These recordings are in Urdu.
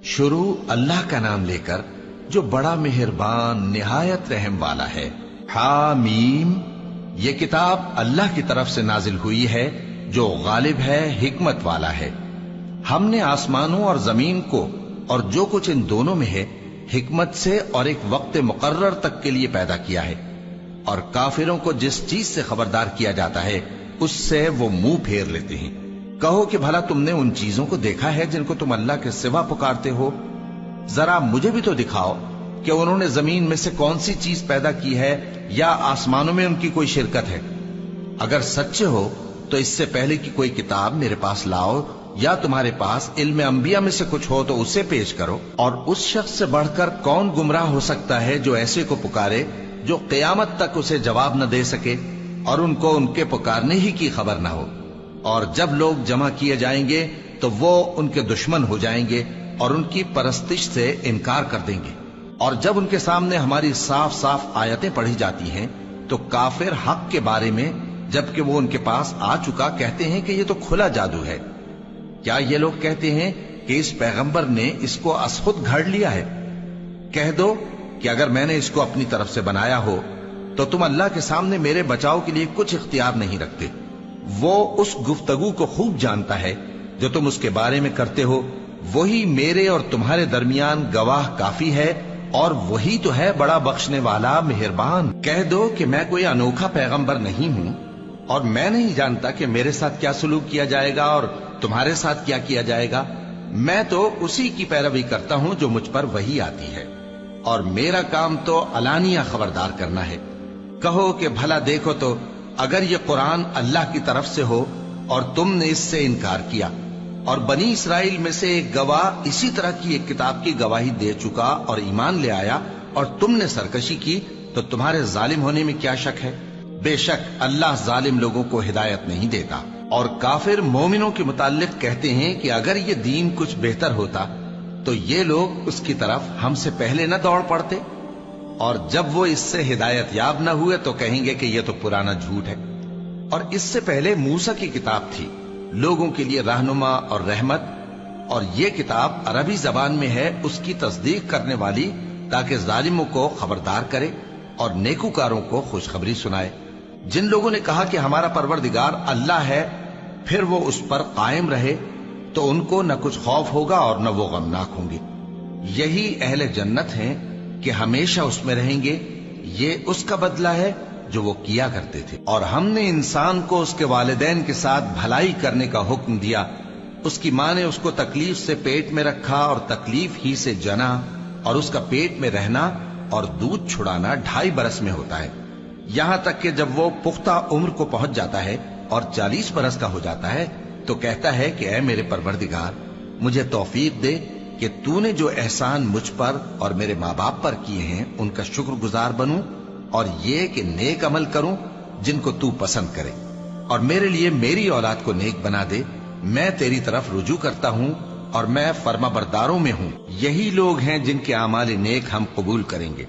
شروع اللہ کا نام لے کر جو بڑا مہربان نہایت رحم والا ہے۔ حامیم، یہ کتاب اللہ کی طرف سے نازل ہوئی ہے جو غالب ہے، حکمت والا ہے۔ ہم نے آسمانوں اور زمین کو اور جو کچھ ان دونوں میں ہے حکمت سے اور ایک وقت مقرر تک کے لیے پیدا کیا ہے، اور کافروں کو جس چیز سے خبردار کیا جاتا ہے اس سے وہ منہ پھیر لیتے ہیں۔ کہو کہ بھلا تم نے ان چیزوں کو دیکھا ہے جن کو تم اللہ کے سوا پکارتے ہو؟ ذرا مجھے بھی تو دکھاؤ کہ انہوں نے زمین میں سے کون سی چیز پیدا کی ہے یا آسمانوں میں ان کی کوئی شرکت ہے؟ اگر سچے ہو تو اس سے پہلے کی کوئی کتاب میرے پاس لاؤ، یا تمہارے پاس علم انبیاء میں سے کچھ ہو تو اسے پیش کرو۔ اور اس شخص سے بڑھ کر کون گمراہ ہو سکتا ہے جو ایسے کو پکارے جو قیامت تک اسے جواب نہ دے سکے اور ان کو ان کے پکارنے ہی کی خبر نہ ہو۔ اور جب لوگ جمع کیے جائیں گے تو وہ ان کے دشمن ہو جائیں گے اور ان کی پرستش سے انکار کر دیں گے۔ اور جب ان کے سامنے ہماری صاف صاف آیتیں پڑھی جاتی ہیں تو کافر حق کے بارے میں جبکہ وہ ان کے پاس آ چکا کہتے ہیں کہ یہ تو کھلا جادو ہے۔ کیا یہ لوگ کہتے ہیں کہ اس پیغمبر نے اس کو از خود گھڑ لیا ہے؟ کہہ دو کہ اگر میں نے اس کو اپنی طرف سے بنایا ہو تو تم اللہ کے سامنے میرے بچاؤ کے لیے کچھ اختیار نہیں رکھتے۔ وہ اس گفتگو کو خوب جانتا ہے جو تم اس کے بارے میں کرتے ہو، وہی میرے اور تمہارے درمیان گواہ کافی ہے، اور وہی تو ہے بڑا بخشنے والا مہربان۔ کہہ دو کہ میں کوئی انوکھا پیغمبر نہیں ہوں، اور میں نہیں جانتا کہ میرے ساتھ کیا سلوک کیا جائے گا اور تمہارے ساتھ کیا کیا جائے گا۔ میں تو اسی کی پیروی کرتا ہوں جو مجھ پر وحی آتی ہے، اور میرا کام تو علانیہ خبردار کرنا ہے۔ کہو کہ بھلا دیکھو تو اگر یہ قرآن اللہ کی طرف سے ہو اور تم نے اس سے انکار کیا، اور بنی اسرائیل میں سے ایک گواہ اسی طرح کی ایک کتاب کی گواہی دے چکا اور ایمان لے آیا، اور تم نے سرکشی کی، تو تمہارے ظالم ہونے میں کیا شک ہے؟ بے شک اللہ ظالم لوگوں کو ہدایت نہیں دیتا۔ اور کافر مومنوں کے متعلق کہتے ہیں کہ اگر یہ دین کچھ بہتر ہوتا تو یہ لوگ اس کی طرف ہم سے پہلے نہ دوڑ پڑتے، اور جب وہ اس سے ہدایت یاب نہ ہوئے تو کہیں گے کہ یہ تو پرانا جھوٹ ہے۔ اور اس سے پہلے موسیٰ کی کتاب تھی، لوگوں کے لیے رہنما اور رحمت، اور یہ کتاب عربی زبان میں ہے اس کی تصدیق کرنے والی، تاکہ ظالموں کو خبردار کرے اور نیکوکاروں کو خوشخبری سنائے۔ جن لوگوں نے کہا کہ ہمارا پروردگار اللہ ہے، پھر وہ اس پر قائم رہے تو ان کو نہ کچھ خوف ہوگا اور نہ وہ غمناک ہوں گے۔ یہی اہل جنت ہیں کہ ہمیشہ اس میں رہیں گے، یہ اس کا بدلہ ہے جو وہ کیا کرتے تھے۔ اور ہم نے انسان کو اس کے والدین کے ساتھ بھلائی کرنے کا حکم دیا۔ اس کی ماں نے اس کو تکلیف سے پیٹ میں رکھا اور تکلیف ہی سے جنا، اور اس کا پیٹ میں رہنا اور دودھ چھڑانا 2.5 برس میں ہوتا ہے، یہاں تک کہ جب وہ پختہ عمر کو پہنچ جاتا ہے اور 40 برس کا ہو جاتا ہے تو کہتا ہے کہ اے میرے پروردگار، مجھے توفیق دے کہ تو نے جو احسان مجھ پر اور میرے ماں باپ پر کیے ہیں ان کا شکر گزار بنوں، اور یہ کہ نیک عمل کروں جن کو تو پسند کرے، اور میرے لیے میری اولاد کو نیک بنا دے۔ میں تیری طرف رجوع کرتا ہوں اور میں فرما برداروں میں ہوں۔ یہی لوگ ہیں جن کے اعمال نیک ہم قبول کریں گے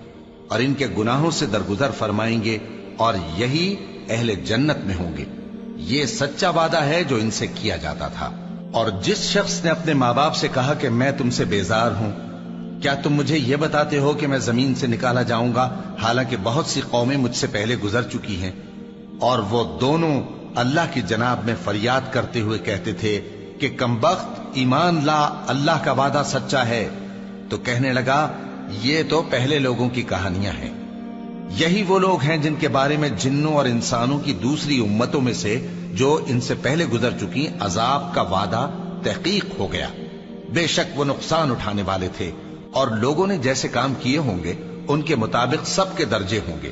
اور ان کے گناہوں سے درگزر فرمائیں گے، اور یہی اہل جنت میں ہوں گے۔ یہ سچا وعدہ ہے جو ان سے کیا جاتا تھا۔ اور جس شخص نے اپنے ماں باپ سے کہا کہ میں تم سے بیزار ہوں، کیا تم مجھے یہ بتاتے ہو کہ میں زمین سے نکالا جاؤں گا، حالانکہ بہت سی قومیں مجھ سے پہلے گزر چکی ہیں؟ اور وہ دونوں اللہ کی جناب میں فریاد کرتے ہوئے کہتے تھے کہ کمبخت، ایمان لا، اللہ کا وعدہ سچا ہے۔ تو کہنے لگا یہ تو پہلے لوگوں کی کہانیاں ہیں۔ یہی وہ لوگ ہیں جن کے بارے میں جنوں اور انسانوں کی دوسری امتوں میں سے جو ان سے پہلے گزر چکی عذاب کا وعدہ تحقیق ہو گیا۔ بے شک وہ نقصان اٹھانے والے تھے، اور لوگوں نے جیسے کام کیے ہوں گے ان کے مطابق سب کے درجے ہوں گے۔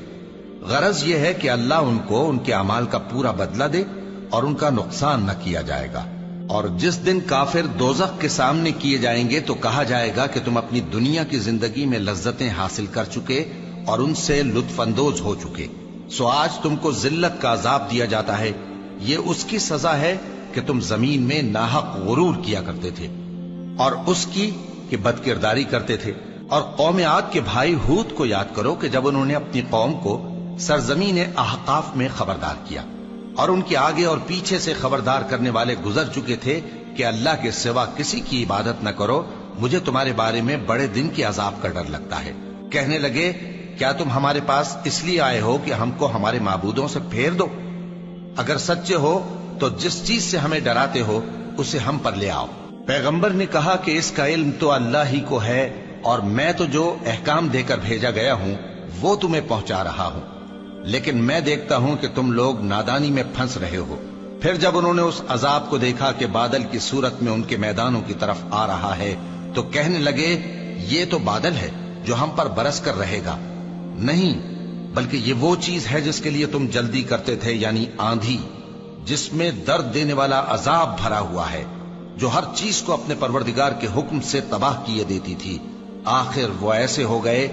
غرض یہ ہے کہ اللہ ان کو ان کے اعمال کا پورا بدلہ دے اور ان کا نقصان نہ کیا جائے گا۔ اور جس دن کافر دوزخ کے سامنے کیے جائیں گے تو کہا جائے گا کہ تم اپنی دنیا کی زندگی میں لذتیں حاصل کر چکے اور ان سے لطف اندوز ہو چکے، سو آج تم کو ذلت کا عذاب دیا جاتا ہے۔ یہ اس کی سزا ہے کہ تم زمین میں ناحق غرور کیا کرتے تھے، اور اس کی کہ بد کرداری کرتے تھے۔ اور قوم عاد کے بھائی ہود کو یاد کرو کہ جب انہوں نے اپنی قوم کو سرزمین احقاف میں خبردار کیا، اور ان کے آگے اور پیچھے سے خبردار کرنے والے گزر چکے تھے کہ اللہ کے سوا کسی کی عبادت نہ کرو مجھے تمہارے بارے میں بڑے دن کے عذاب کا ڈر لگتا ہے۔ کہنے لگے کیا تم ہمارے پاس اس لیے آئے ہو کہ ہم کو ہمارے معبودوں سے پھیر دو؟ اگر سچے ہو تو جس چیز سے ہمیں ڈراتے ہو اسے ہم پر لے آؤ۔ پیغمبر نے کہا کہ اس کا علم تو اللہ ہی کو ہے، اور میں تو جو احکام دے کر بھیجا گیا ہوں وہ تمہیں پہنچا رہا ہوں، لیکن میں دیکھتا ہوں کہ تم لوگ نادانی میں پھنس رہے ہو۔ پھر جب انہوں نے اس عذاب کو دیکھا کہ بادل کی صورت میں ان کے میدانوں کی طرف آ رہا ہے تو کہنے لگے یہ تو بادل ہے جو ہم پر برس کر رہے گا۔ نہیں، بلکہ یہ وہ چیز ہے جس کے لیے تم جلدی کرتے تھے، یعنی آندھی، جس میں درد دینے والا عذاب بھرا ہوا ہے، جو ہر چیز کو اپنے پروردگار کے حکم سے تباہ کیے دیتی تھی۔ آخر وہ ایسے ہو گئے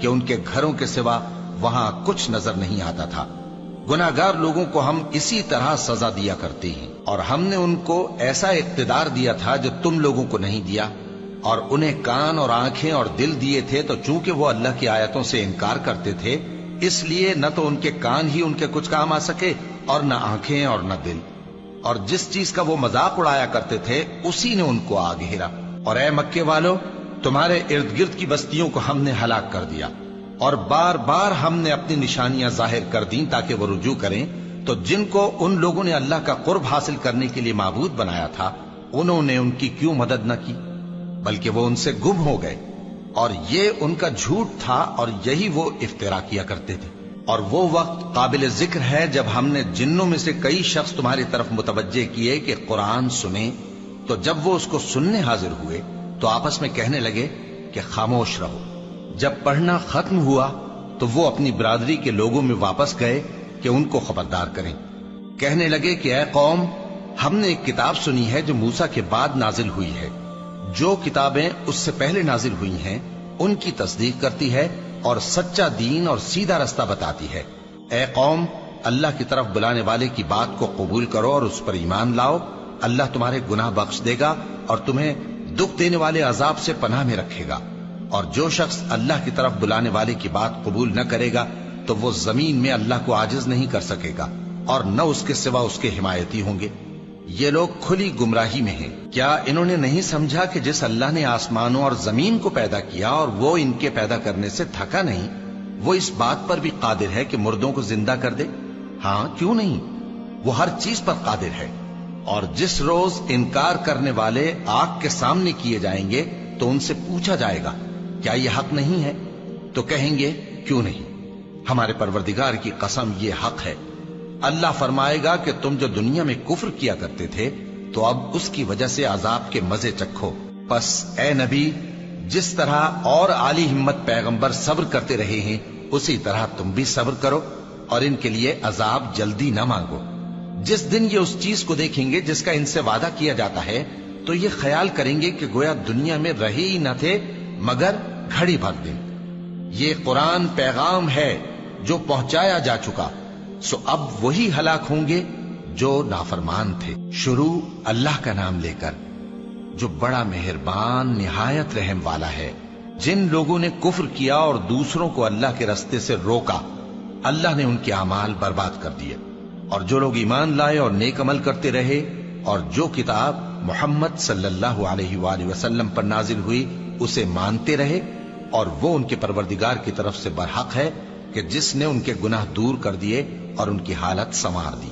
کہ ان کے گھروں کے سوا وہاں کچھ نظر نہیں آتا تھا۔ گناہگار لوگوں کو ہم اسی طرح سزا دیا کرتے ہیں، اور ہم نے ان کو ایسا اقتدار دیا تھا جو تم لوگوں کو نہیں دیا، اور انہیں کان اور آنکھیں اور دل دیے تھے، تو چونکہ وہ اللہ کی آیتوں سے انکار کرتے تھے اس لیے نہ تو ان کے کان ہی ان کے کچھ کام آ سکے اور نہ آنکھیں اور نہ دل، اور جس چیز کا وہ مذاق اڑایا کرتے تھے اسی نے ان کو آ گھیرا۔ اور اے مکے والو، تمہارے ارد گرد کی بستیوں کو ہم نے ہلاک کر دیا، اور بار بار ہم نے اپنی نشانیاں ظاہر کر دیں تاکہ وہ رجوع کریں، تو جن کو ان لوگوں نے اللہ کا قرب حاصل کرنے کے لیے معبود بنایا تھا انہوں نے ان کی کیوں مدد نہ کی، بلکہ وہ ان سے گم ہو گئے، اور یہ ان کا جھوٹ تھا اور یہی وہ افترا کیا کرتے تھے۔ اور وہ وقت قابل ذکر ہے جب ہم نے جنوں میں سے کئی شخص تمہاری طرف متوجہ کیے کہ قرآن سنیں، تو جب وہ اس کو سننے حاضر ہوئے تو آپس میں کہنے لگے کہ خاموش رہو۔ جب پڑھنا ختم ہوا تو وہ اپنی برادری کے لوگوں میں واپس گئے کہ ان کو خبردار کریں۔ کہنے لگے کہ اے قوم، ہم نے ایک کتاب سنی ہے جو موسیٰ کے بعد نازل ہوئی ہے، جو کتابیں اس سے پہلے نازل ہوئی ہیں ان کی تصدیق کرتی ہے اور سچا دین اور سیدھا رستہ بتاتی ہے۔ اے قوم، اللہ کی طرف بلانے والے کی بات کو قبول کرو اور اس پر ایمان لاؤ، اللہ تمہارے گناہ بخش دے گا اور تمہیں دکھ دینے والے عذاب سے پناہ میں رکھے گا۔ اور جو شخص اللہ کی طرف بلانے والے کی بات قبول نہ کرے گا تو وہ زمین میں اللہ کو عاجز نہیں کر سکے گا، اور نہ اس کے سوا اس کے حمایتی ہوں گے۔ یہ لوگ کھلی گمراہی میں ہیں۔ کیا انہوں نے نہیں سمجھا کہ جس اللہ نے آسمانوں اور زمین کو پیدا کیا اور وہ ان کے پیدا کرنے سے تھکا نہیں، وہ اس بات پر بھی قادر ہے کہ مردوں کو زندہ کر دے؟ ہاں، کیوں نہیں، وہ ہر چیز پر قادر ہے۔ اور جس روز انکار کرنے والے آگ کے سامنے کیے جائیں گے تو ان سے پوچھا جائے گا کیا یہ حق نہیں ہے؟ تو کہیں گے کیوں نہیں، ہمارے پروردگار کی قسم یہ حق ہے۔ اللہ فرمائے گا کہ تم جو دنیا میں کفر کیا کرتے تھے تو اب اس کی وجہ سے عذاب کے مزے چکھو۔ پس اے نبی، جس طرح اور عالی ہمت پیغمبر صبر کرتے رہے ہیں اسی طرح تم بھی صبر کرو، اور ان کے لیے عذاب جلدی نہ مانگو۔ جس دن یہ اس چیز کو دیکھیں گے جس کا ان سے وعدہ کیا جاتا ہے تو یہ خیال کریں گے کہ گویا دنیا میں رہے ہی نہ تھے مگر گھڑی بھر دن۔ یہ قرآن پیغام ہے جو پہنچایا جا چکا، سو اب وہی ہلاک ہوں گے جو نافرمان تھے۔ شروع اللہ کا نام لے کر جو بڑا مہربان نہایت رحم والا ہے۔ جن لوگوں نے کفر کیا اور دوسروں کو اللہ کے رستے سے روکا، اللہ نے ان کے اعمال برباد کر دیے، اور جو لوگ ایمان لائے اور نیک عمل کرتے رہے اور جو کتاب محمد صلی اللہ علیہ وآلہ وسلم پر نازل ہوئی اسے مانتے رہے، اور وہ ان کے پروردگار کی طرف سے برحق ہے کہ جس نے ان کے گناہ دور کر دیے اور ان کی حالت سنوار دی۔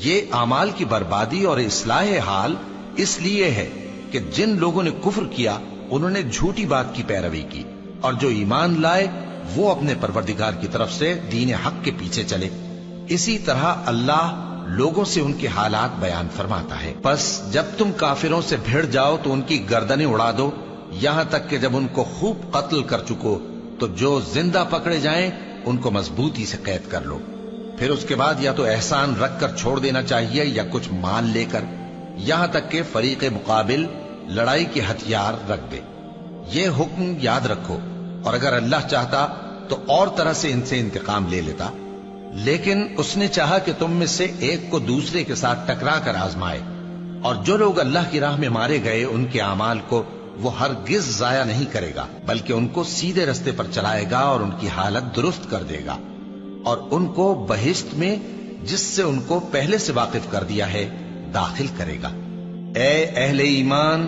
یہ اعمال کی بربادی اور اصلاح حال اس لیے ہے کہ جن لوگوں نے کفر کیا انہوں نے جھوٹی بات کی پیروی کی، اور جو ایمان لائے وہ اپنے پروردگار کی طرف سے دین حق کے پیچھے چلے۔ اسی طرح اللہ لوگوں سے ان کے حالات بیان فرماتا ہے۔ پس جب تم کافروں سے بھیڑ جاؤ تو ان کی گردنیں اڑا دو، یہاں تک کہ جب ان کو خوب قتل کر چکو تو جو زندہ پکڑے جائیں ان کو مضبوطی سے قید کر لو۔ پھر اس کے بعد یا تو احسان رکھ کر چھوڑ دینا چاہیے یا کچھ مال لے کر، یہاں تک کہ فریق مقابل لڑائی کے ہتھیار رکھ دے۔ یہ حکم یاد رکھو، اور اگر اللہ چاہتا تو اور طرح سے ان سے انتقام لے لیتا، لیکن اس نے چاہا کہ تم میں سے ایک کو دوسرے کے ساتھ ٹکرا کر آزمائے۔ اور جو لوگ اللہ کی راہ میں مارے گئے ان کے اعمال کو وہ ہرگز ضائع نہیں کرے گا، بلکہ ان کو سیدھے رستے پر چلائے گا اور ان کی حالت درست کر دے گا، اور ان کو بہشت میں جس سے ان کو پہلے سے واقف کر دیا ہے داخل کرے گا۔ اے اہل ایمان،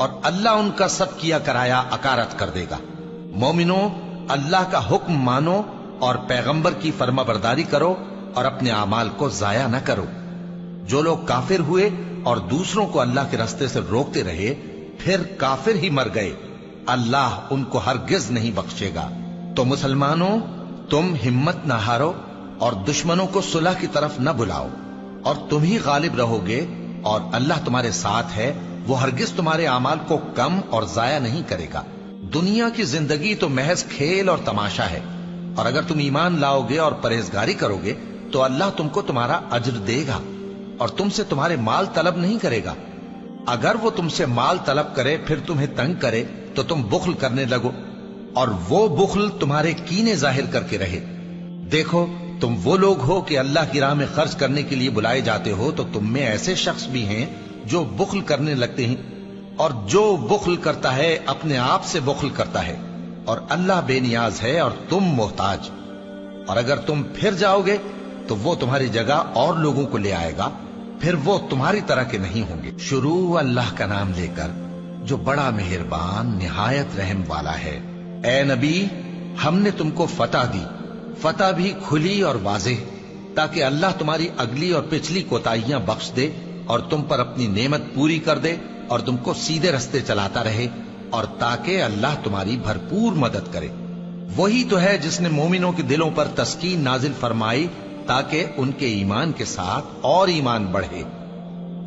اور اللہ ان کا سب کیا کرایا اکارت کر دے گا۔ مومنو، اللہ کا حکم مانو اور پیغمبر کی فرما برداری کرو اور اپنے اعمال کو ضائع نہ کرو۔ جو لوگ کافر ہوئے اور دوسروں کو اللہ کے راستے سے روکتے رہے پھر کافر ہی مر گئے، اللہ ان کو ہرگز نہیں بخشے گا۔ تو مسلمانوں، تم ہمت نہ ہارو اور دشمنوں کو صلح کی طرف نہ بلاؤ، اور تم ہی غالب رہو گے، اور اللہ تمہارے ساتھ ہے، وہ ہرگز تمہارے اعمال کو کم اور ضائع نہیں کرے گا۔ دنیا کی زندگی تو محض کھیل اور تماشا ہے، اور اگر تم ایمان لاؤ گے اور پرہیزگاری کرو گے تو اللہ تم کو تمہارا اجر دے گا اور تم سے تمہارے مال طلب نہیں کرے گا۔ اگر وہ تم سے مال طلب کرے پھر تمہیں تنگ کرے تو تم بخل کرنے لگو، اور وہ بخل تمہارے کینے ظاہر کر کے رہے۔ دیکھو، تم وہ لوگ ہو کہ اللہ کی راہ میں خرچ کرنے کے لیے بلائے جاتے ہو، تو تم میں ایسے شخص بھی ہیں جو بخل کرنے لگتے ہیں، اور جو بخل کرتا ہے اپنے آپ سے بخل کرتا ہے، اور اللہ بے نیاز ہے اور تم محتاج۔ اور اگر تم پھر جاؤ گے تو وہ تمہاری جگہ اور لوگوں کو لے آئے گا، پھر وہ تمہاری طرح کے نہیں ہوں گے۔ شروع اللہ کا نام لے کر جو بڑا مہربان نہایت رحم والا ہے۔ اے نبی، ہم نے تم کو فتح دی، فتح بھی کھلی اور واضح، تاکہ اللہ تمہاری اگلی اور پچھلی کوتاہیاں بخش دے اور تم پر اپنی نعمت پوری کر دے اور تم کو سیدھے رستے چلاتا رہے، اور تاکہ اللہ تمہاری بھرپور مدد کرے۔ وہی تو ہے جس نے مومنوں کے دلوں پر تسکین نازل فرمائی تاکہ ان کے ایمان کے ساتھ اور ایمان بڑھے۔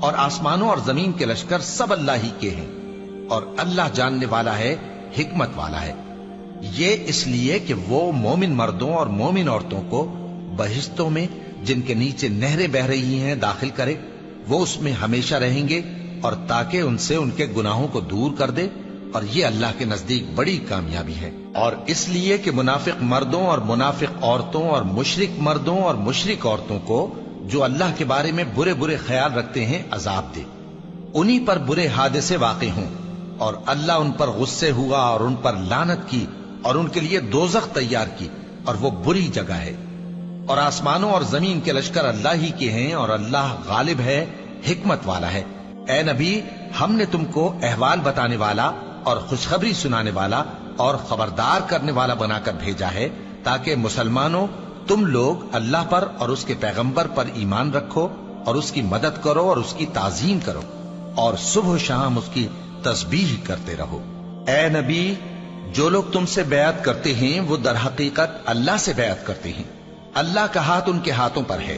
اور آسمانوں اور زمین کے لشکر سب اللہ ہی کے ہیں، اور اللہ جاننے والا ہے، حکمت والا ہے۔ یہ اس لیے کہ وہ مومن مردوں اور مومن عورتوں کو بہشتوں میں جن کے نیچے نہریں بہ رہی ہیں داخل کرے، وہ اس میں ہمیشہ رہیں گے، اور تاکہ ان سے ان کے گناہوں کو دور کر دے، اور یہ اللہ کے نزدیک بڑی کامیابی ہے۔ اور اس لیے کہ منافق مردوں اور منافق عورتوں اور مشرک مردوں اور مشرک عورتوں کو جو اللہ کے بارے میں برے برے خیال رکھتے ہیں عذاب دے، انہی پر برے حادثے واقع ہوں، اور اللہ ان پر غصے ہوا اور ان پر لعنت کی اور ان کے لیے دوزخ تیار کی، اور وہ بری جگہ ہے۔ اور آسمانوں اور زمین کے لشکر اللہ ہی کے ہیں، اور اللہ غالب ہے، حکمت والا ہے۔ اے نبی، ہم نے تم کو احوال بتانے والا اور خوشخبری سنانے والا اور خبردار کرنے والا بنا کر بھیجا ہے، تاکہ مسلمانوں تم لوگ اللہ پر اور اس کے پیغمبر پر ایمان رکھو اور اس کی مدد کرو اور اس کی تعظیم کرو، اور صبح و شام اس کی تسبیح کرتے رہو۔ اے نبی، جو لوگ تم سے بیعت کرتے ہیں وہ در حقیقت اللہ سے بیعت کرتے ہیں، اللہ کا ہاتھ ان کے ہاتھوں پر ہے۔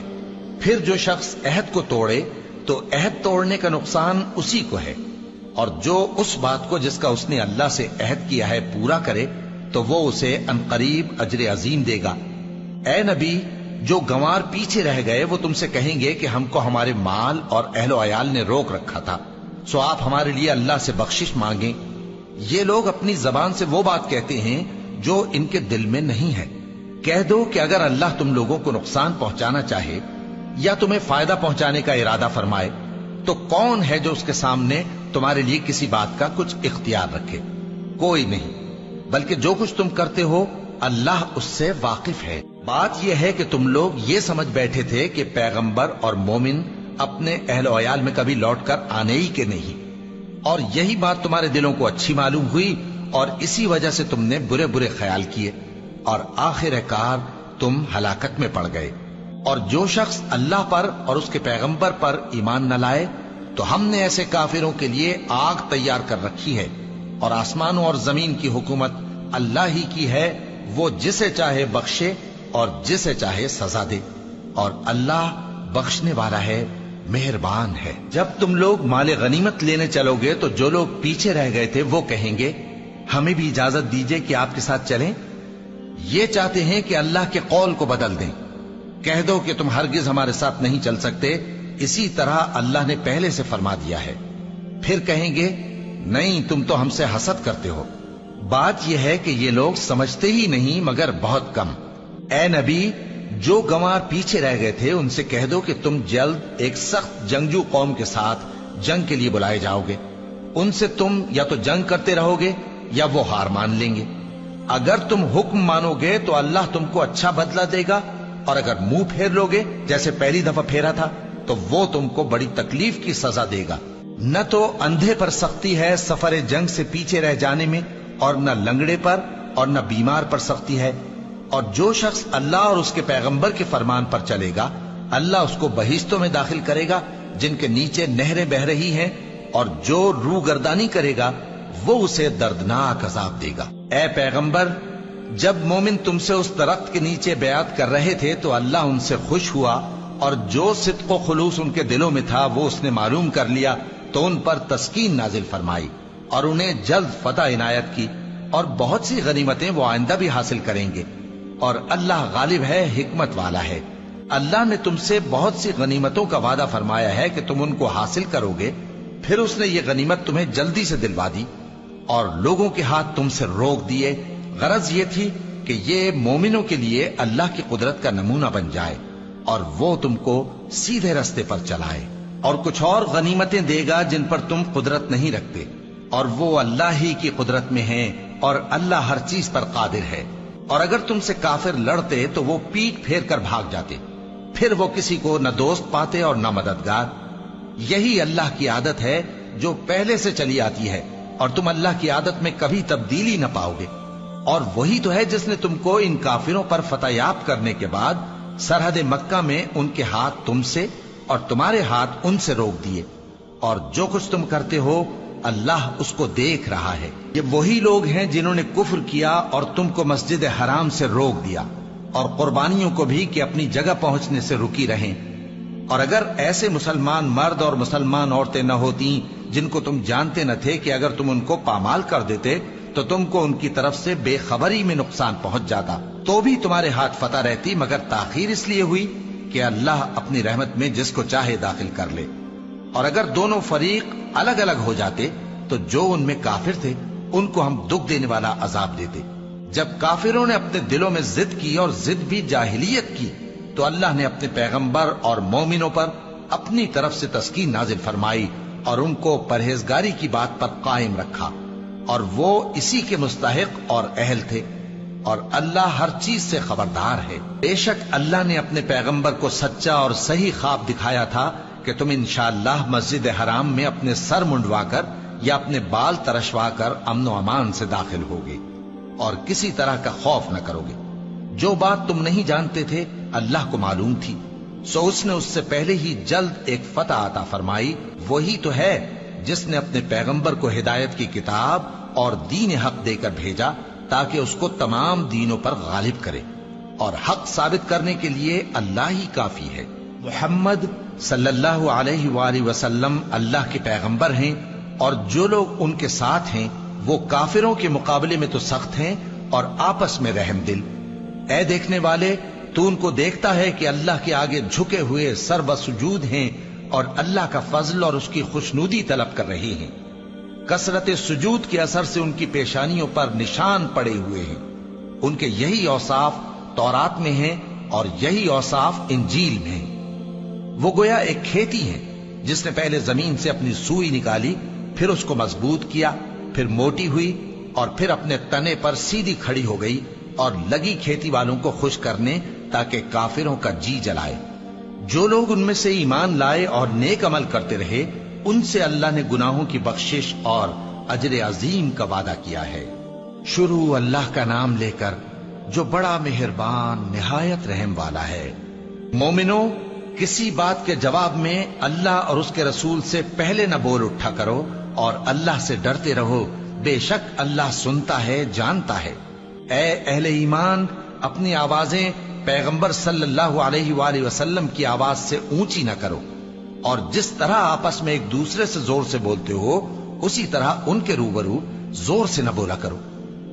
پھر جو شخص عہد کو توڑے تو عہد توڑنے کا نقصان اسی کو ہے، اور جو اس بات کو جس کا اس نے اللہ سے عہد کیا ہے پورا کرے تو وہ اسے عنقریب اجر عظیم دے گا۔ اے نبی، جو گنوار پیچھے رہ گئے وہ تم سے کہیں گے کہ ہم کو ہمارے مال اور اہل و عیال نے روک رکھا تھا، سو آپ ہمارے لیے اللہ سے بخشش مانگیں۔ یہ لوگ اپنی زبان سے وہ بات کہتے ہیں جو ان کے دل میں نہیں ہے۔ کہہ دو کہ اگر اللہ تم لوگوں کو نقصان پہنچانا چاہے یا تمہیں فائدہ پہنچانے کا ارادہ فرمائے تو کون ہے جو اس کے سامنے تمہارے لیے کسی بات کا کچھ اختیار رکھے؟ کوئی نہیں، بلکہ جو کچھ تم کرتے ہو اللہ اس سے واقف ہے۔ بات یہ ہے کہ تم لوگ یہ سمجھ بیٹھے تھے کہ پیغمبر اور مومن اپنے اہل و عیال میں کبھی لوٹ کر آنے ہی کے نہیں، اور یہی بات تمہارے دلوں کو اچھی معلوم ہوئی اور اسی وجہ سے تم نے برے برے خیال کیے، اور آخر کار تم ہلاکت میں پڑ گئے۔ اور جو شخص اللہ پر اور اس کے پیغمبر پر ایمان نہ لائے تو ہم نے ایسے کافروں کے لیے آگ تیار کر رکھی ہے، اور آسمانوں اور زمین کی حکومت اللہ ہی کی ہے، وہ جسے چاہے بخشے اور جسے چاہے سزا دے، اور اللہ بخشنے والا ہے، مہربان ہے۔ جب تم لوگ مال غنیمت لینے چلو گے تو جو لوگ پیچھے رہ گئے تھے وہ کہیں گے ہمیں بھی اجازت دیجئے کہ آپ کے ساتھ چلیں۔ یہ چاہتے ہیں کہ اللہ کے قول کو بدل دیں۔ کہہ دو کہ تم ہرگز ہمارے ساتھ نہیں چل سکتے، اسی طرح اللہ نے پہلے سے فرما دیا ہے۔ پھر کہیں گے نہیں، تم تو ہم سے حسد کرتے ہو۔ بات یہ ہے کہ یہ لوگ سمجھتے ہی نہیں مگر بہت کم۔ اے نبی، جو گنوار پیچھے رہ گئے تھے ان سے کہہ دو کہ تم جلد ایک سخت جنگجو قوم کے ساتھ جنگ کے لیے بلائے جاؤ گے، ان سے تم یا تو جنگ کرتے رہو گے یا وہ ہار مان لیں گے۔ اگر تم حکم مانو گے تو اللہ تم کو اچھا بدلہ دے گا، اور اگر منہ پھیر لو گے جیسے پہلی دفعہ پھیرا تھا تو وہ تم کو بڑی تکلیف کی سزا دے گا۔ نہ تو اندھے پر سختی ہے سفر جنگ سے پیچھے رہ جانے میں، اور نہ لنگڑے پر اور نہ بیمار پر سختی ہے، اور جو شخص اللہ اور اس کے پیغمبر کے فرمان پر چلے گا اللہ اس کو بہشتوں میں داخل کرے گا جن کے نیچے نہریں بہ رہی ہیں، اور جو روگردانی کرے گا وہ اسے دردناک عذاب دے گا۔ اے پیغمبر، جب مومن تم سے اس درخت کے نیچے بیعت کر رہے تھے تو اللہ ان سے خوش ہوا، اور جو صدق و خلوص ان کے دلوں میں تھا وہ اس نے معلوم کر لیا تو ان پر تسکین نازل فرمائی اور انہیں جلد فتح عنایت کی، اور بہت سی غنیمتیں وہ آئندہ بھی حاصل کریں گے، اور اللہ غالب ہے، حکمت والا ہے۔ اللہ نے تم سے بہت سی غنیمتوں کا وعدہ فرمایا ہے کہ تم ان کو حاصل کرو گے، پھر اس نے یہ غنیمت تمہیں جلدی سے دلوا دی اور لوگوں کے ہاتھ تم سے روک دیے۔ غرض یہ تھی کہ یہ مومنوں کے لیے اللہ کی قدرت کا نمونہ بن جائے اور وہ تم کو سیدھے رستے پر چلائے، اور کچھ اور غنیمتیں دے گا جن پر تم قدرت نہیں رکھتے، اور وہ اللہ ہی کی قدرت میں ہیں، اور اللہ ہر چیز پر قادر ہے۔ اور اگر تم سے کافر لڑتے تو وہ پیٹ پھیر کر بھاگ جاتے، پھر وہ کسی کو نہ دوست پاتے اور نہ مددگار۔ یہی اللہ کی عادت ہے جو پہلے سے چلی آتی ہے، اور تم اللہ کی عادت میں کبھی تبدیلی نہ پاؤ گے۔ اور وہی تو ہے جس نے تم کو ان کافروں پر فتح یاب کرنے کے بعد سرحد مکہ میں ان کے ہاتھ تم سے اور تمہارے ہاتھ ان سے روک دیے، اور جو کچھ تم کرتے ہو اللہ اس کو دیکھ رہا ہے۔ یہ وہی لوگ ہیں جنہوں نے کفر کیا اور تم کو مسجد حرام سے روک دیا، اور قربانیوں کو بھی کہ اپنی جگہ پہنچنے سے رکی رہیں۔ اور اگر ایسے مسلمان مرد اور مسلمان عورتیں نہ ہوتی جن کو تم جانتے نہ تھے کہ اگر تم ان کو پامال کر دیتے تو تم کو ان کی طرف سے بے خبری میں نقصان پہنچ جاتا، تو بھی تمہارے ہاتھ فتح رہتی، مگر تاخیر اس لیے ہوئی کہ اللہ اپنی رحمت میں جس کو چاہے داخل کر لے۔ اور اگر دونوں فریق الگ الگ ہو جاتے تو جو ان میں کافر تھے ان کو ہم دکھ دینے والا عذاب دیتے۔ جب کافروں نے اپنے دلوں میں ضد کی، اور ضد بھی جاہلیت کی، تو اللہ نے اپنے پیغمبر اور مومنوں پر اپنی طرف سے تسکین نازل فرمائی اور ان کو پرہیزگاری کی بات پر قائم رکھا، اور وہ اسی کے مستحق اور اہل تھے، اور اللہ ہر چیز سے خبردار ہے۔ بے شک اللہ نے اپنے پیغمبر کو سچا اور صحیح خواب دکھایا تھا کہ تم انشاءاللہ مسجد حرام میں اپنے سر منڈوا کر یا اپنے بال ترشوا کر امن و امان سے داخل ہوگے اور کسی طرح کا خوف نہ کرو گے۔ جو بات تم نہیں جانتے تھے اللہ کو معلوم تھی، سو اس نے اس سے پہلے ہی جلد ایک فتح عطا فرمائی۔ وہی تو ہے جس نے اپنے پیغمبر کو ہدایت کی کتاب اور دین حق دے کر بھیجا تاکہ اس کو تمام دینوں پر غالب کرے، اور حق ثابت کرنے کے لیے اللہ ہی کافی ہے۔ محمد صلی اللہ علیہ وآلہ وسلم اللہ کے پیغمبر ہیں، اور جو لوگ ان کے ساتھ ہیں وہ کافروں کے مقابلے میں تو سخت ہیں اور آپس میں رحم دل۔ اے دیکھنے والے، تو ان کو دیکھتا ہے کہ اللہ کے آگے جھکے ہوئے سر بسجود ہیں اور اللہ کا فضل اور اس کی خوشنودی طلب کر رہے ہیں۔ کثرت سجود کے اثر سے ان کی پیشانیوں پر نشان پڑے ہوئے ہیں۔ ان کے یہی اوصاف تورات میں ہیں اور یہی اوصاف انجیل میں ہیں۔ وہ گویا ایک کھیتی ہے جس نے پہلے زمین سے اپنی سوئی نکالی، پھر اس کو مضبوط کیا، پھر موٹی ہوئی، اور پھر اپنے تنے پر سیدھی کھڑی ہو گئی، اور لگی کھیتی والوں کو خوش کرنے تاکہ کافروں کا جی جلائے۔ جو لوگ ان میں سے ایمان لائے اور نیک عمل کرتے رہے ان سے اللہ نے گناہوں کی بخشش اور اجر عظیم کا وعدہ کیا ہے۔ شروع اللہ کا نام لے کر جو بڑا مہربان نہایت رحم والا ہے۔ مومنو، کسی بات کے جواب میں اللہ اور اس کے رسول سے پہلے نہ بول اٹھا کرو، اور اللہ سے ڈرتے رہو، بے شک اللہ سنتا ہے، جانتا ہے۔ اے اہل ایمان، اپنی آوازیں پیغمبر صلی اللہ علیہ وآلہ وسلم کی آواز سے اونچی نہ کرو، اور جس طرح آپس میں ایک دوسرے سے زور سے بولتے ہو اسی طرح ان کے روبرو زور سے نہ بولا کرو،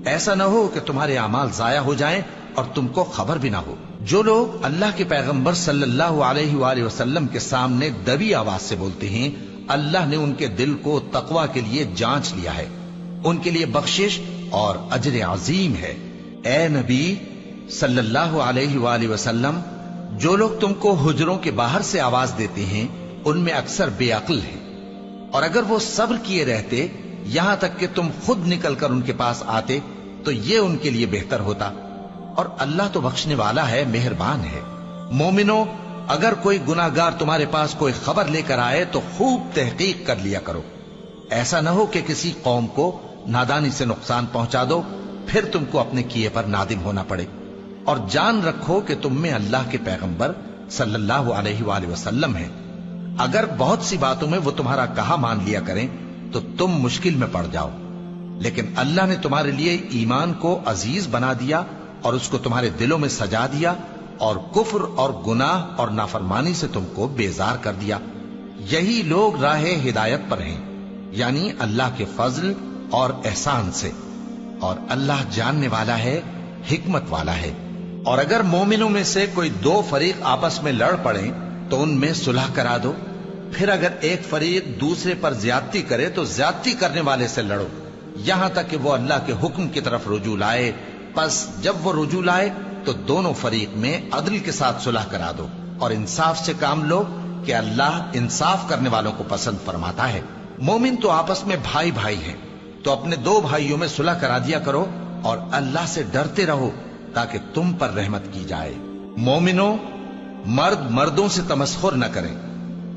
ایسا نہ ہو کہ تمہارے اعمال ضائع ہو جائیں اور تم کو خبر بھی نہ ہو۔ جو لوگ اللہ کے پیغمبر صلی اللہ علیہ وآلہ وسلم کے سامنے دبی آواز سے بولتے ہیں اللہ نے ان کے دل کو تقوی کے لیے جانچ لیا ہے، ان کے لیے بخشش اور اجر عظیم ہے۔ اے نبی صلی اللہ علیہ وآلہ وسلم، جو لوگ تم کو حجروں کے باہر سے آواز دیتے ہیں ان میں اکثر بے عقل ہیں، اور اگر وہ صبر کیے رہتے یہاں تک کہ تم خود نکل کر ان کے پاس آتے تو یہ ان کے لیے بہتر ہوتا، اور اللہ تو بخشنے والا ہے، مہربان ہے۔ مومنو، اگر کوئی گناہگار تمہارے پاس کوئی خبر لے کر آئے تو خوب تحقیق کر لیا کرو، ایسا نہ ہو کہ کسی قوم کو نادانی سے نقصان پہنچا دو پھر تم کو اپنے کیے پر نادم ہونا پڑے۔ اور جان رکھو کہ تم میں اللہ کے پیغمبر صلی اللہ علیہ وآلہ وسلم ہیں، اگر بہت سی باتوں میں وہ تمہارا کہا مان لیا کریں تو تم مشکل میں پڑ جاؤ، لیکن اللہ نے تمہارے لیے ایمان کو عزیز بنا دیا اور اس کو تمہارے دلوں میں سجا دیا اور کفر اور گناہ اور نافرمانی سے تم کو بیزار کر دیا۔ یہی لوگ راہ ہدایت پر ہیں، یعنی اللہ کے فضل اور احسان سے، اور اللہ جاننے والا ہے، حکمت والا ہے۔ اور اگر مومنوں میں سے کوئی دو فریق آپس میں لڑ پڑیں تو ان میں صلح کرا دو، پھر اگر ایک فریق دوسرے پر زیادتی کرے تو زیادتی کرنے والے سے لڑو، یہاں تک کہ وہ اللہ کے حکم کی طرف رجوع لائے۔ پس جب وہ رجوع لائے تو دونوں فریق میں عدل کے ساتھ صلح کرا دو اور انصاف سے کام لو کہ اللہ انصاف کرنے والوں کو پسند فرماتا ہے۔ مومن تو آپس میں بھائی بھائی ہیں، تو اپنے دو بھائیوں میں صلح کرا دیا کرو اور اللہ سے ڈرتے رہو تاکہ تم پر رحمت کی جائے۔ مومنوں، مرد مردوں سے تمسخر نہ کریں۔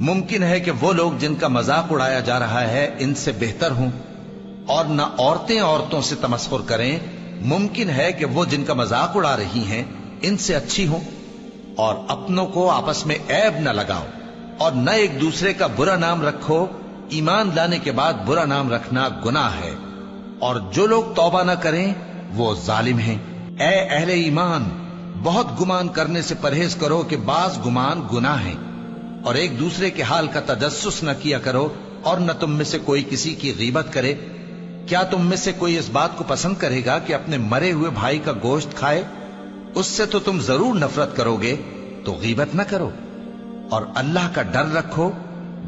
ممکن ہے کہ وہ لوگ جن کا مذاق اڑایا جا رہا ہے ان سے بہتر ہوں، اور نہ عورتیں عورتوں سے تمسخر کریں، ممکن ہے کہ وہ جن کا مذاق اڑا رہی ہیں ان سے اچھی ہوں۔ اور اپنوں کو آپس میں عیب نہ لگاؤ اور نہ ایک دوسرے کا برا نام رکھو، ایمان لانے کے بعد برا نام رکھنا گناہ ہے، اور جو لوگ توبہ نہ کریں وہ ظالم ہیں۔ اے اہل ایمان، بہت گمان کرنے سے پرہیز کرو کہ بعض گمان گناہ ہیں، اور ایک دوسرے کے حال کا تجسس نہ کیا کرو، اور نہ تم میں سے کوئی کسی کی غیبت کرے۔ کیا تم میں سے کوئی اس بات کو پسند کرے گا کہ اپنے مرے ہوئے بھائی کا گوشت کھائے؟ اس سے تو تم ضرور نفرت کرو گے، تو غیبت نہ کرو، اور اللہ کا ڈر رکھو،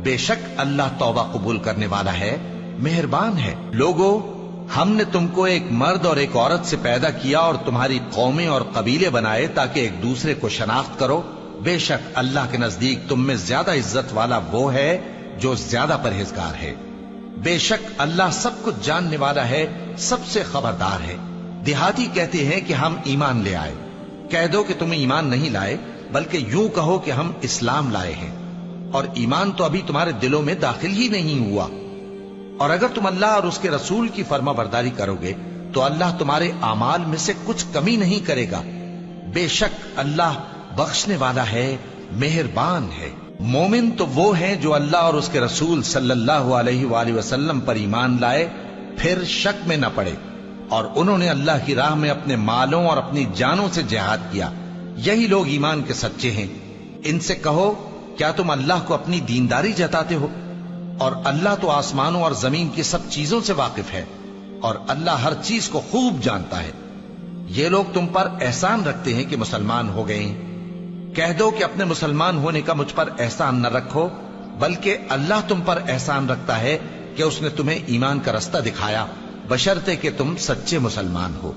بے شک اللہ توبہ قبول کرنے والا ہے، مہربان ہے۔ لوگو، ہم نے تم کو ایک مرد اور ایک عورت سے پیدا کیا اور تمہاری قومیں اور قبیلے بنائے تاکہ ایک دوسرے کو شناخت کرو۔ بے شک اللہ کے نزدیک تم میں زیادہ عزت والا وہ ہے جو زیادہ پرہیزگار ہے۔ بے شک اللہ سب کچھ جاننے والا ہے، سب سے خبردار ہے۔ دیہاتی کہتے ہیں کہ ہم ایمان لے آئے، کہہ دو کہ تم ایمان نہیں لائے، بلکہ یوں کہو کہ ہم اسلام لائے ہیں، اور ایمان تو ابھی تمہارے دلوں میں داخل ہی نہیں ہوا۔ اور اگر تم اللہ اور اس کے رسول کی فرما برداری کرو گے تو اللہ تمہارے اعمال میں سے کچھ کمی نہیں کرے گا، بے شک اللہ بخشنے والا ہے، مہربان ہے۔ مومن تو وہ ہیں جو اللہ اور اس کے رسول صلی اللہ علیہ وآلہ وسلم پر ایمان لائے پھر شک میں نہ پڑے، اور انہوں نے اللہ کی راہ میں اپنے مالوں اور اپنی جانوں سے جہاد کیا، یہی لوگ ایمان کے سچے ہیں۔ ان سے کہو، کیا تم اللہ کو اپنی دینداری جتاتے ہو؟ اور اللہ تو آسمانوں اور زمین کی سب چیزوں سے واقف ہے، اور اللہ ہر چیز کو خوب جانتا ہے۔ یہ لوگ تم پر احسان رکھتے ہیں کہ مسلمان ہو گئے ہیں، کہہ دو کہ اپنے مسلمان ہونے کا مجھ پر احسان نہ رکھو، بلکہ اللہ تم پر احسان رکھتا ہے کہ اس نے تمہیں ایمان کا رستہ دکھایا، بشرطے کہ تم سچے مسلمان ہو۔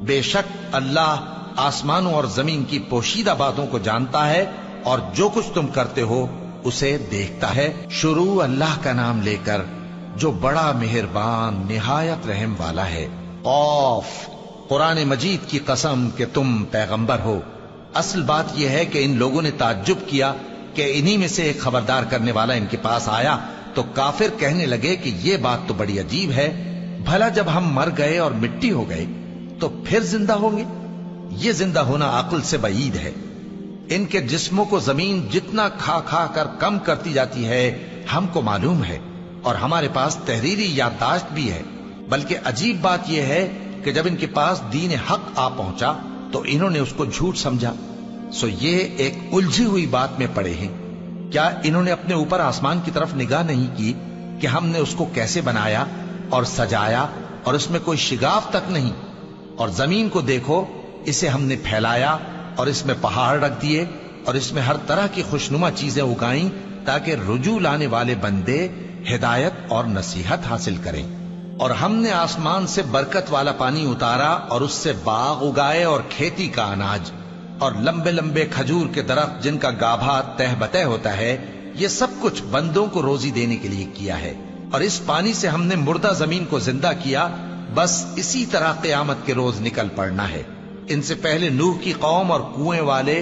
بے شک اللہ آسمانوں اور زمین کی پوشیدہ باتوں کو جانتا ہے، اور جو کچھ تم کرتے ہو اسے دیکھتا ہے۔ شروع اللہ کا نام لے کر جو بڑا مہربان نہایت رحم والا ہے۔ قاف، قرآن مجید کی قسم کہ تم پیغمبر ہو۔ اصل بات یہ ہے کہ ان لوگوں نے تعجب کیا کہ انہی میں سے ایک خبردار کرنے والا ان کے پاس آیا، تو کافر کہنے لگے کہ یہ بات تو بڑی عجیب ہے، بھلا جب ہم مر گئے اور مٹی ہو گئے تو پھر زندہ ہوں گے؟ یہ زندہ ہونا عقل سے بعید ہے۔ ان کے جسموں کو زمین جتنا کھا کھا کر کم کرتی جاتی ہے ہم کو معلوم ہے، اور ہمارے پاس تحریری یادداشت بھی ہے، بلکہ عجیب بات یہ ہے کہ جب ان کے پاس دین حق آ پہنچا تو انہوں نے اس کو جھوٹ سمجھا، سو یہ ایک الجھی ہوئی بات میں پڑے ہیں۔ کیا انہوں نے اپنے اوپر آسمان کی طرف نگاہ نہیں کی کہ ہم نے اس کو کیسے بنایا اور سجایا، اور اس میں کوئی شگاف تک نہیں؟ اور زمین کو دیکھو، اسے ہم نے پھیلایا اور اس میں پہاڑ رکھ دیے، اور اس میں ہر طرح کی خوشنما چیزیں اگائیں تاکہ رجوع لانے والے بندے ہدایت اور نصیحت حاصل کریں۔ اور ہم نے آسمان سے برکت والا پانی اتارا اور اس سے باغ اگائے اور کھیتی کا اناج، اور لمبے لمبے کھجور کے درخت جن کا گابھا تہ بتہ ہوتا ہے، یہ سب کچھ بندوں کو روزی دینے کے لیے کیا ہے۔ اور اس پانی سے ہم نے مردہ زمین کو زندہ کیا، بس اسی طرح قیامت کے روز نکل پڑنا ہے۔ ان سے پہلے نوح کی قوم اور کنویں والے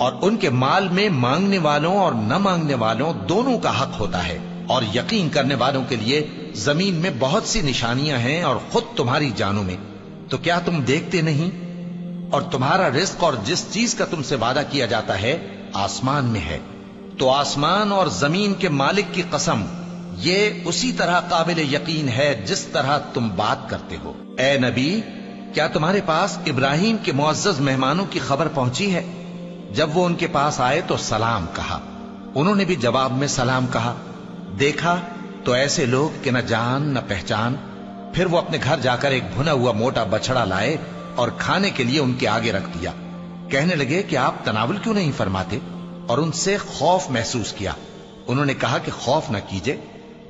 اور ان کے مال میں مانگنے والوں اور نہ مانگنے والوں دونوں کا حق ہوتا ہے، اور یقین کرنے والوں کے لیے زمین میں بہت سی نشانیاں ہیں اور خود تمہاری جانوں میں، تو کیا تم دیکھتے نہیں؟ اور تمہارا رزق اور جس چیز کا تم سے وعدہ کیا جاتا ہے آسمان میں ہے، تو آسمان اور زمین کے مالک کی قسم یہ اسی طرح قابل یقین ہے جس طرح تم بات کرتے ہو۔ اے نبی، کیا تمہارے پاس ابراہیم کے معزز مہمانوں کی خبر پہنچی ہے؟ جب وہ ان کے پاس آئے تو سلام کہا، انہوں نے بھی جواب میں سلام کہا۔ دیکھا تو ایسے لوگ کہ نہ جان نہ پہچان۔ پھر وہ اپنے گھر جا کر ایک بھنا ہوا موٹا بچڑا لائے اور کھانے کے لیے ان کے آگے رکھ دیا۔ کہنے لگے کہ آپ تناول کیوں نہیں فرماتے؟ اور ان سے خوف محسوس کیا۔ انہوں نے کہا کہ خوف نہ کیجے،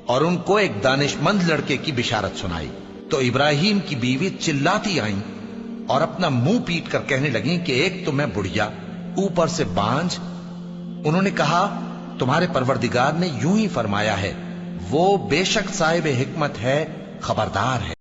اور ان کو ایک دانش مند لڑکے کی بشارت سنائی۔ تو ابراہیم کی بیوی چلاتی آئیں اور اپنا منہ پیٹ کر کہنے لگیں کہ ایک تو میں بڑھیا، اوپر سے بانجھ۔ انہوں نے کہا تمہارے پروردگار نے یوں ہی فرمایا ہے، وہ بے شک صاحب حکمت ہے، خبردار ہے۔